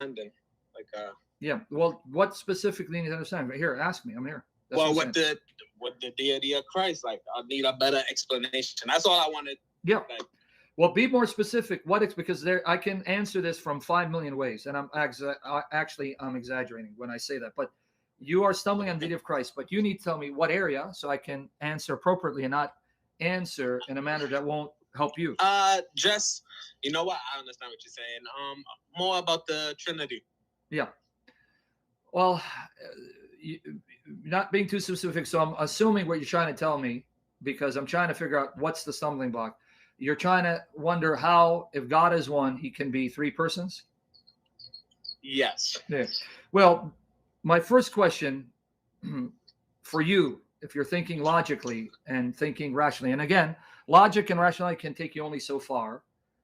understanding. Like Yeah. Well, what specifically you need to understand? Here, ask me. I'm here. That's well, what I'm saying. with the deity of Christ, like I need a better explanation. That's all I wanted. Yeah. Like, Well, be more specific. What it's because there I can answer this from 5 million ways, and actually I'm exaggerating when I say that. But you are stumbling on the deity of Christ, but you need to tell me what area so I can answer appropriately and not answer in a manner that won't help you. Just you know what? I understand what you're saying. More about the Trinity. Yeah. Well, you, not being too specific, so I'm assuming what you're trying to tell me because I'm trying to figure out what's the stumbling block. You're trying to wonder how, if God is one, he can be three persons? Yes. Yeah. Well, my first question for you, if you're thinking logically and thinking rationally, and again, logic and rationality can take you only so far.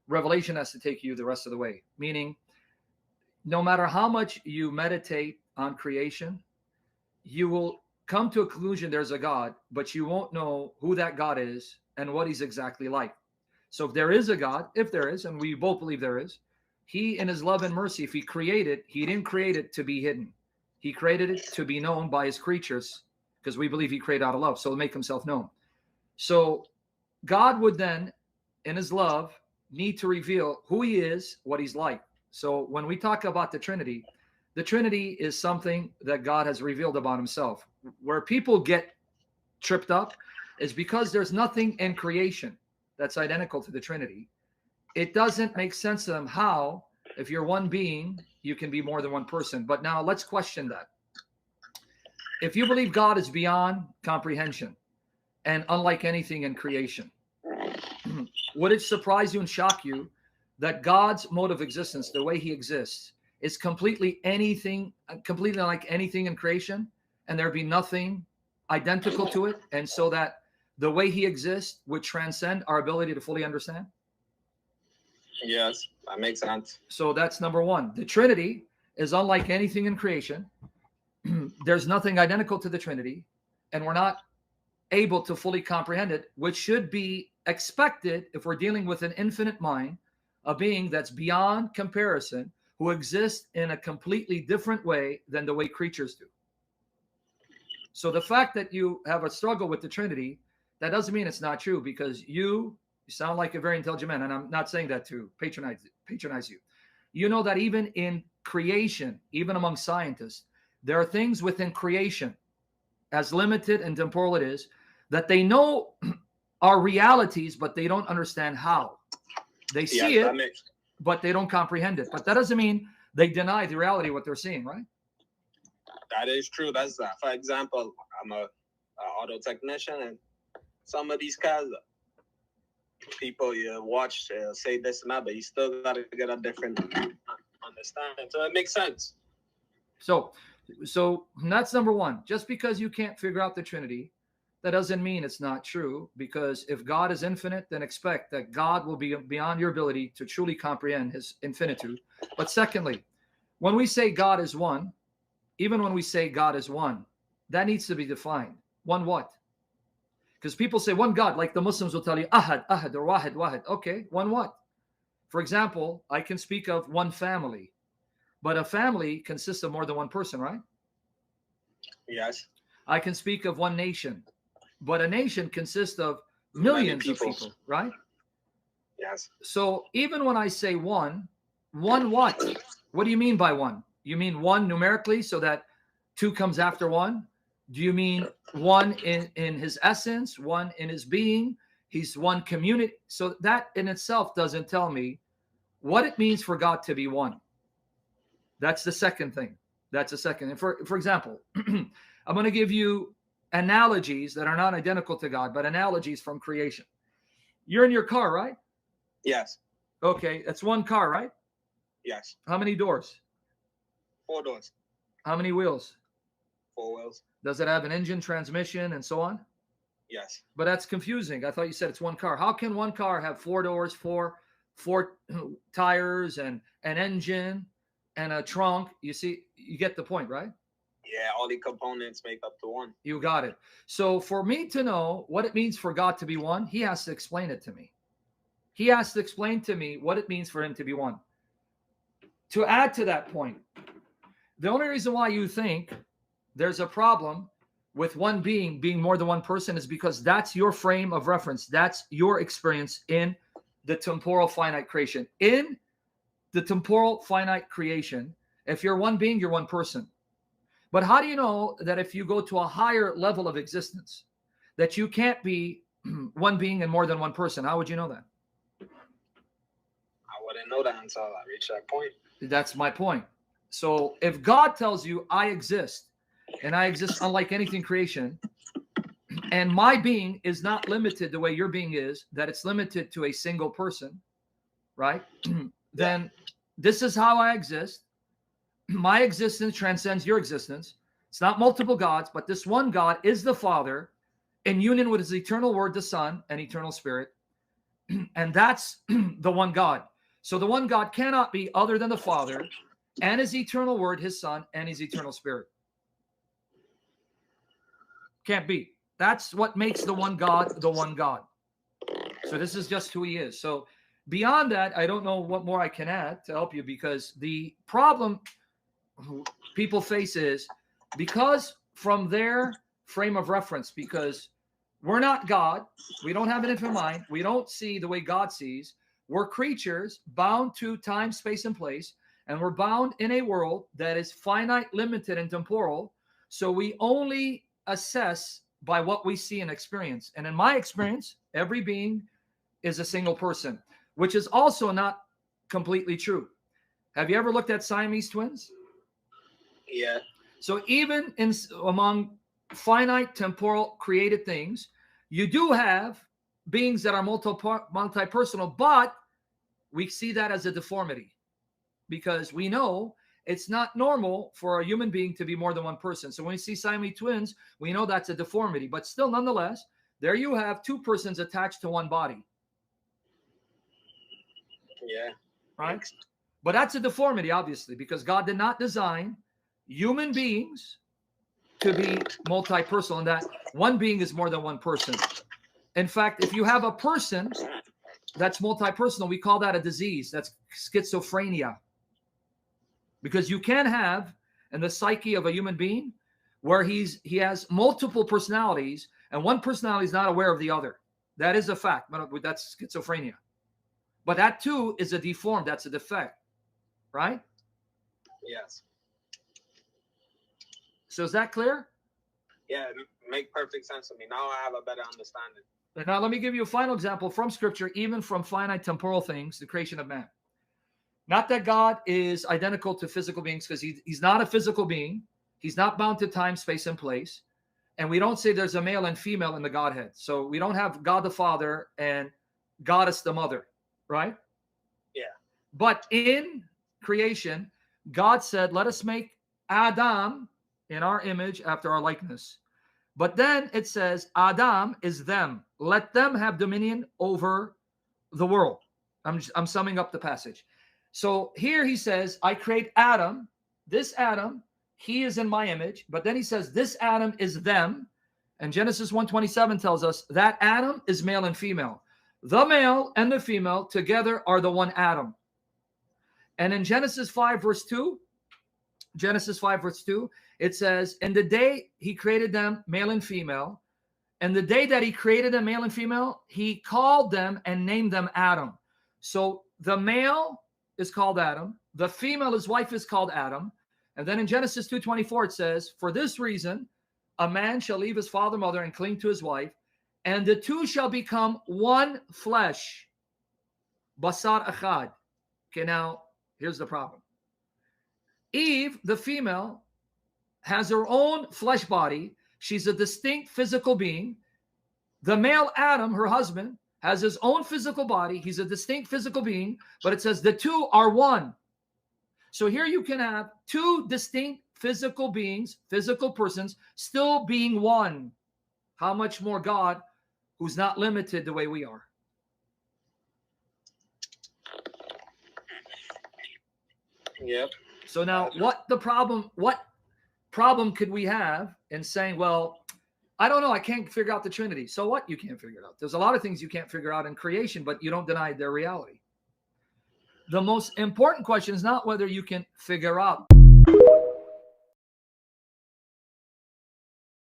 Revelation has to take you the rest of the way, meaning no matter how much you meditate on creation, you will come to a conclusion there's a God, but you won't know who that God is and what he's exactly like. So if there is a God, if there is, and we both believe there is, he in his love and mercy, if he created, he didn't create it to be hidden. He created it to be known by his creatures because we believe he created out of love. So to make himself known. So God would then, in his love, need to reveal who he is, what he's like. So when we talk about the Trinity is something that God has revealed about himself. Where people get tripped up is because there's nothing in creation that's identical to the Trinity. It doesn't make sense to them how, if you're one being, you can be more than one person. But now let's question that. If you believe God is beyond comprehension and unlike anything in creation, would it surprise you and shock you that God's mode of existence, the way he exists, is completely unlike anything in creation, and there be nothing identical to it, and so that the way he exists would transcend our ability to fully understand? Yes, that makes sense. So that's number one. The Trinity is unlike anything in creation. There's nothing identical to the Trinity, and we're not able to fully comprehend it, which should be expected if we're dealing with an infinite mind, a being that's beyond comparison, who exists in a completely different way than the way creatures do. So the fact that you have a struggle with the Trinity, that doesn't mean it's not true, because you sound like a very intelligent man, and I'm not saying that to patronize you. You know that even in creation, even among scientists, there are things within creation, as limited and temporal it is, that they know are realities, but they don't understand how. They see it, but they don't comprehend it. But that doesn't mean they deny the reality of what they're seeing, right? That is true. That's for example, I'm a auto technician, and some of these cars, people you watch say this and that, but you still got to get a different understanding. So it makes sense. So that's number one. Just because you can't figure out the Trinity, that doesn't mean it's not true, because if God is infinite, then expect that God will be beyond your ability to truly comprehend his infinitude. But secondly, when we say God is one, even when we say God is one, that needs to be defined. One what? Because people say one God, like the Muslims will tell you, ahad, ahad, or wahid, wahid. Okay, one what? For example, I can speak of one family, but a family consists of more than one person, right? Yes. I can speak of one nation, but a nation consists of millions of people, right? Yes. So even when I say one what? What do you mean by one? You mean one numerically so that two comes after one? Do you mean one in his essence, one in his being? He's one community. So that in itself doesn't tell me what it means for God to be one. That's the second thing. That's the second. And for example, I'm going to give you analogies that are not identical to God, but analogies from creation. You're in your car, right? Yes. Okay, that's one car, right? Yes. How many doors? 4 doors. How many wheels? 4 wheels. Does it have an engine, transmission, and so on? Yes. But that's confusing. I thought you said it's one car. How can one car have 4 doors, four tires, and an engine and a trunk? You see, you get the point, right? Yeah, all the components make up to one. You got it. So for me to know what it means for God to be one, he has to explain it to me. He has to explain to me what it means for him to be one. to add to that point, the only reason why you think there's a problem with one being being more than one person is because that's your frame of reference. That's your experience in the temporal finite creation. In the temporal finite creation, if you're one being, you're one person. But how do you know that if you go to a higher level of existence, that you can't be one being and more than one person? How would you know that? I wouldn't know that until I reach that point. That's my point. So if God tells you, I exist, and I exist unlike anything creation, and my being is not limited the way your being is, that it's limited to a single person, right? Then this is how I exist. My existence transcends your existence. It's not multiple gods, but this one God is the Father in union with his eternal word, the Son, and eternal Spirit. And that's the one God. So the one God cannot be other than the Father and his eternal word, his Son, and his eternal Spirit. Can't be. That's what makes the one God the one God. So this is just who he is. So beyond that, I don't know what more I can add to help you, because the problem people face is because from their frame of reference, because we're not God, we don't have an infinite mind, we don't see the way God sees, we're creatures bound to time, space, and place, and we're bound in a world that is finite, limited, and temporal. So we only assess by what we see and experience. And in my experience, every being is a single person, which is also not completely true. Have you ever looked at Siamese twins? Yeah. So even in among finite, temporal, created things, you do have beings that are multi-personal, but we see that as a deformity because we know it's not normal for a human being to be more than one person. So when we see Siamese twins, we know that's a deformity, but still, nonetheless, there you have two persons attached to one body. Yeah. Right? But that's a deformity, obviously, because God did not design human beings to be multi-personal, and that one being is more than one person. In fact, if you have a person that's multi-personal, we call that a disease. That's schizophrenia. Because you can have in the psyche of a human being where he has multiple personalities, and one personality is not aware of the other. That is a fact. That's schizophrenia. But that too is a deformed. That's a defect, right? Yes. So is that clear? Yeah, it make perfect sense to me. Now I have a better understanding. And now let me give you a final example from Scripture, even from finite temporal things, the creation of man. Not that God is identical to physical beings, because he's not a physical being. He's not bound to time, space, and place. And we don't say there's a male and female in the Godhead. So we don't have God the Father and Goddess the Mother, right? Yeah. But in creation, God said, let us make Adam in our image after our likeness. But then it says, Adam is them. Let them have dominion over the world. I'm summing up the passage. So here he says, I create Adam. This Adam, he is in my image. But then he says, this Adam is them. And Genesis 1:27 tells us that Adam is male and female. The male and the female together are the one Adam. And in Genesis 5 verse 2, it says, in the day he created them, male and female, and the day that he created them, male and female, he called them and named them Adam. So the male is called Adam. The female, his wife, is called Adam. And then in Genesis 2:24, it says, for this reason, a man shall leave his father and mother and cling to his wife, and the two shall become one flesh. Basar achad. Okay, now, here's the problem. Eve, the female, has her own flesh body. She's a distinct physical being. The male, Adam, her husband, has his own physical body. He's a distinct physical being, but it says the two are one. So here you can have two distinct physical beings, physical persons, still being one. How much more God, who's not limited the way we are? Yep. So now what problem could we have in saying, well, I don't know, I can't figure out the Trinity. So what? You can't figure it out. There's a lot of things you can't figure out in creation, but you don't deny their reality. The most important question is not whether you can figure out